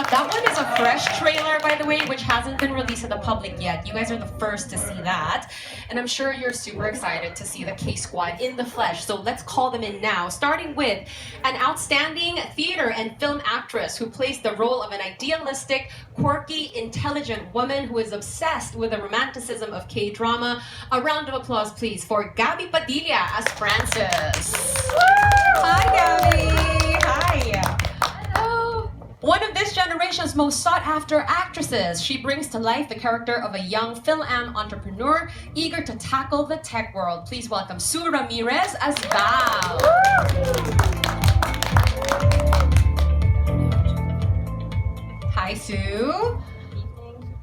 That one is a fresh trailer, by the way, which hasn't been released to the public yet. You guys are the first to see that. And I'm sure you're super excited to see the K-Squad in the flesh. So let's call them in now, starting with an outstanding theater and film actress who plays the role of an idealistic, quirky, intelligent woman who is obsessed with the romanticism of K-drama. A round of applause, please, for Gabby Padilla as Frances. Hi, Gabby. Hi. One of this generation's most sought-after actresses, she brings to life the character of a young film-am entrepreneur eager to tackle the tech world. Please welcome Sue Ramirez as Val. Hi, Sue.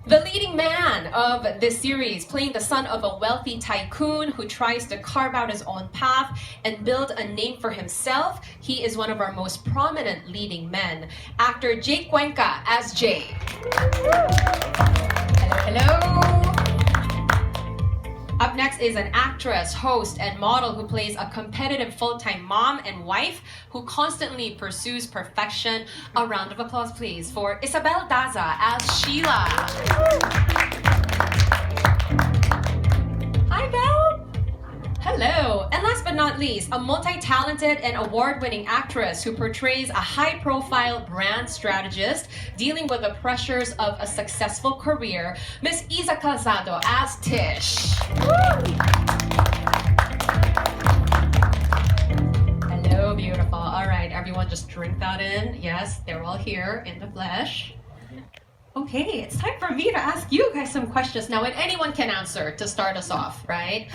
The leading man of this series, playing the son of a wealthy tycoon who tries to carve out his own path and build a name for himself, he is one of our most prominent leading men. Actor Jake Cuenca as Jay. Hello. Up next is an actress, host, and model who plays a competitive full-time mom and wife who constantly pursues perfection. A round of applause, please, for Isabel Daza as Sheila. Hi, Belle. Hello. And last but not least, a multi-talented and award-winning actress who portrays a high-profile brand strategist dealing with the pressures of a successful career, Miss Isa Calzado as Tish. Hello, beautiful. All right, everyone just drink that in. Yes, they're all here in the flesh. Okay, it's time for me to ask you guys some questions now, and anyone can answer to start us off, right?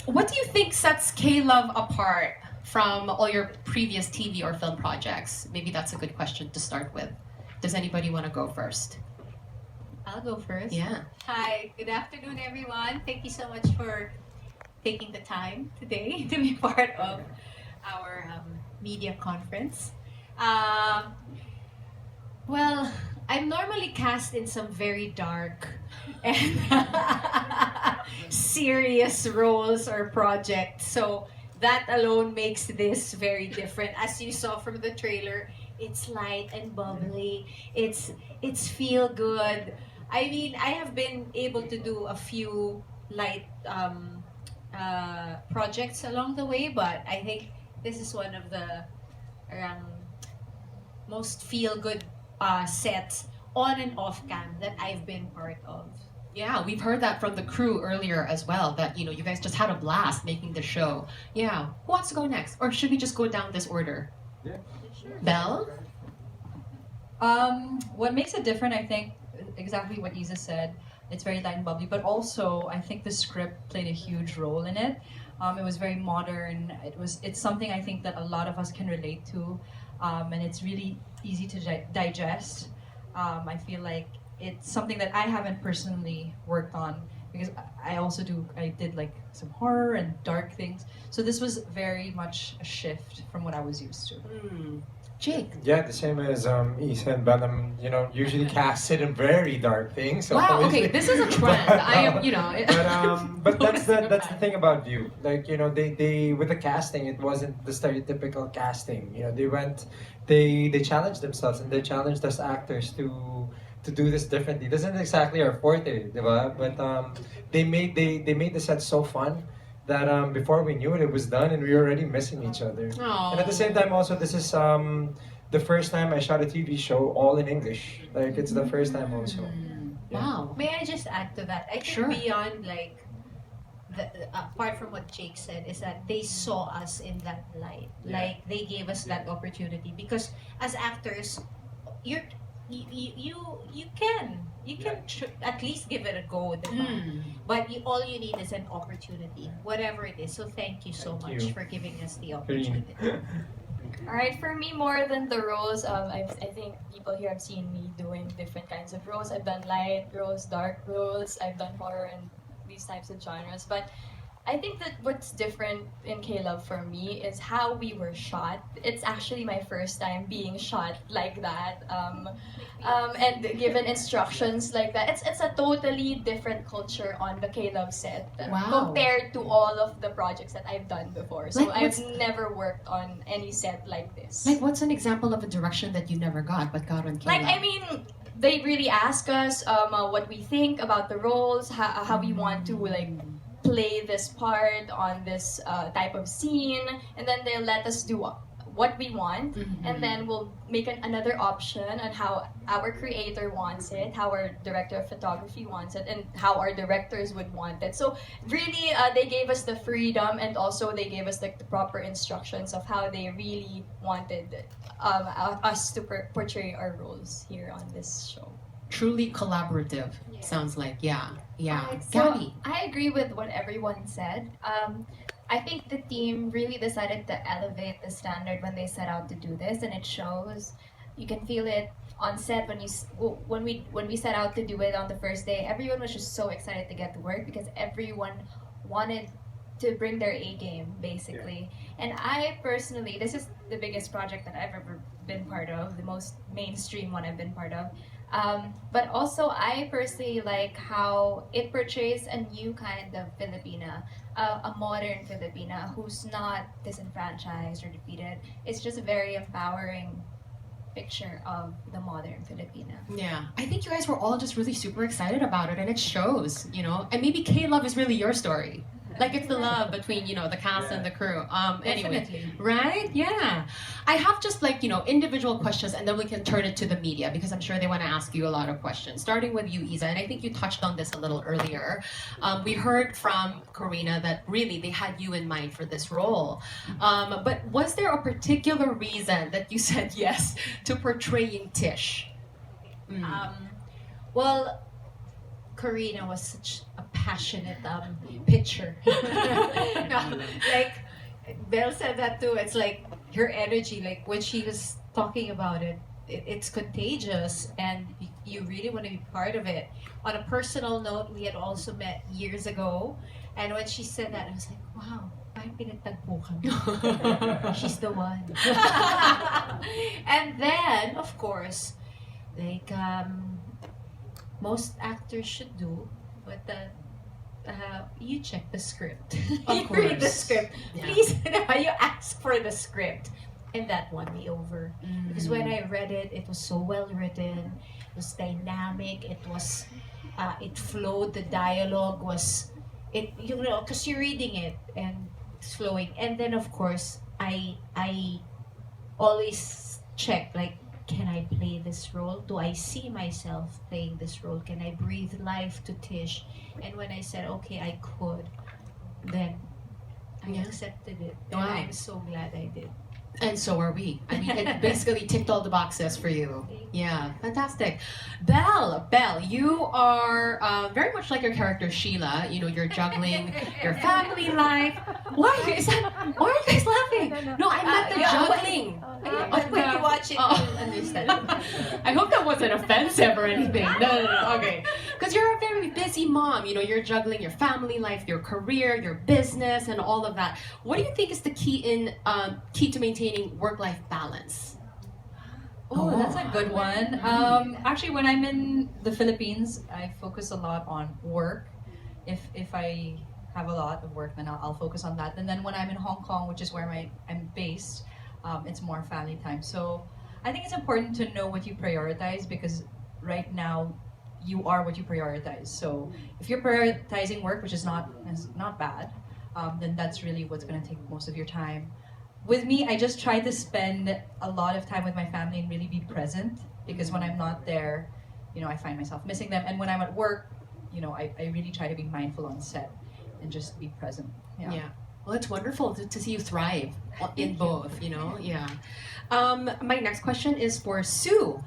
What do you think sets K-Love apart from all your previous TV or film projects? Maybe that's a good question to start with. Does anybody want to go first? I'll go first. Yeah. Hi, good afternoon, everyone. Thank you so much for taking the time today to be part of our media conference. Well, I'm normally cast in some very dark and serious roles or projects, so that alone makes this very different. As you saw from the trailer, it's light and bubbly. It's feel good. I mean, I have been able to do a few light projects along the way, but I think this is one of the most feel good sets on and off cam that I've been part of. Yeah, we've heard that from the crew earlier as well, that, you know, you guys just had a blast making the show. Yeah. Who wants to go next? Or should we just go down this order? Yeah. Sure. Belle? What makes it different, I think, exactly what Isa said. It's very light and bubbly, but also I think the script played a huge role in it. It was very modern. It's something I think that a lot of us can relate to, and it's really easy to digest. I feel like it's something that I haven't personally worked on because I did like some horror and dark things. So this was very much a shift from what I was used to. Jake? Yeah, the same as Isa and Bellum, usually casted in very dark things. So Wow, okay, this is a trend. I am, But that's the thing about Viu. Like, they with the casting, it wasn't the stereotypical casting. They challenged themselves and they challenged us actors to do this differently. This isn't exactly our forte, diba? But they made the set so fun that before we knew it, it was done and we were already missing each other. Aww. And at the same time, also, this is the first time I shot a TV show all in English. Like, it's the first time also. Yeah. Wow. May I just add to that? I think Sure. beyond like apart from what Jake said, is that they saw us in that light. Yeah. Like they gave us that opportunity because as actors, you can at least give it a go, diba? But all you need is an opportunity, whatever it is. So thank you so Thank much you. for giving us the Green. opportunity. All right, for me, more than the roles, I think people here have seen me doing different kinds of roles. I've done light roles, dark roles. I've done horror and these types of genres. But I think that what's different in K-Love for me is how we were shot. It's actually my first time being shot like that, and given instructions like that. It's a totally different culture on the K-Love set Wow. compared to all of the projects that I've done before. So Like, I've what's- never worked on any set like this. Like, what's an example of a direction that you never got but got on K-Love? Like, I mean, they really ask us what we think about the roles, how we want to like play this part on this type of scene, and then they let us do what we want, and then we'll make another option on how our creator wants it, how our director of photography wants it, and how our directors would want it. So really, they gave us the freedom, and also they gave us like the proper instructions of how they really wanted us to portray our roles here on this show. Truly collaborative, sounds like. Yeah. So Gabby. I agree with what everyone said. I think the team really decided to elevate the standard when they set out to do this, and it shows. You can feel it on set when we set out to do it on the first day. Everyone was just so excited to get to work because everyone wanted to bring their A game, basically. And I personally, this is the biggest project that I've ever been part of, the most mainstream one I've been part of. But also, I personally like how it portrays a new kind of Filipina, a modern Filipina who's not disenfranchised or defeated. It's just a very empowering picture of the modern Filipina. Yeah, I think you guys were all just really super excited about it, and it shows, you know. And maybe K-Love is really your story. Like, it's the love between, you know, the cast and the crew. Anyway, Definitely. right? Yeah. I have just like, you know, individual questions, and then we can turn it to the media because I'm sure they want to ask you a lot of questions. Starting with you, Isa, and I think you touched on this a little earlier. We heard from Karina that really they had you in mind for this role. But was there a particular reason that you said yes to portraying Tish? Well, Karina was such a passionate pitcher. No, like Belle said that too. It's like her energy, like when she was talking about it, it's contagious, and you really want to be part of it. On a personal note, we had also met years ago, and when she said that, I was like, wow, parang pinagtagpo kami. She's the one. And then, of course, like most actors should do, but you check the script. Of You read the course. script. Yeah. Please, you ask for the script. And that won me over. Because when I read it, it was so well written. It was dynamic. It was, it flowed. The dialogue was, you know, because you're reading it and it's flowing. And then, of course, I always check, like, can I play this role? Do I see myself playing this role? Can I breathe life to Tish? And when I said, okay, I could, then I accepted it. And Wow. I'm so glad I did. And so are we. I mean, it basically ticked all the boxes for you. Yeah, fantastic. Belle, you are very much like your character Sheila. You know, you're juggling your family life. Why are you guys laughing? No, I meant the juggling. When you watch it, Oh. you'll understand. I hope that wasn't offensive or anything. No. Okay. Because you're a very busy mom. You know, you're juggling your family life, your career, your business, and all of that. What do you think is the key to maintaining work-life balance? Oh, that's a good one. Actually, when I'm in the Philippines, I focus a lot on work. If I have a lot of work, then I'll focus on that. And then when I'm in Hong Kong, which is where I'm based, it's more family time. So I think it's important to know what you prioritize, because right now you are what you prioritize. So if you're prioritizing work, which is not bad, then that's really what's going to take most of your time. With me, I just try to spend a lot of time with my family and really be present, because when I'm not there, you know, I find myself missing them. And when I'm at work, you know, I really try to be mindful on set and just be present. Yeah. Well, it's wonderful to see you thrive in both, you know? Yeah. My next question is for Sue.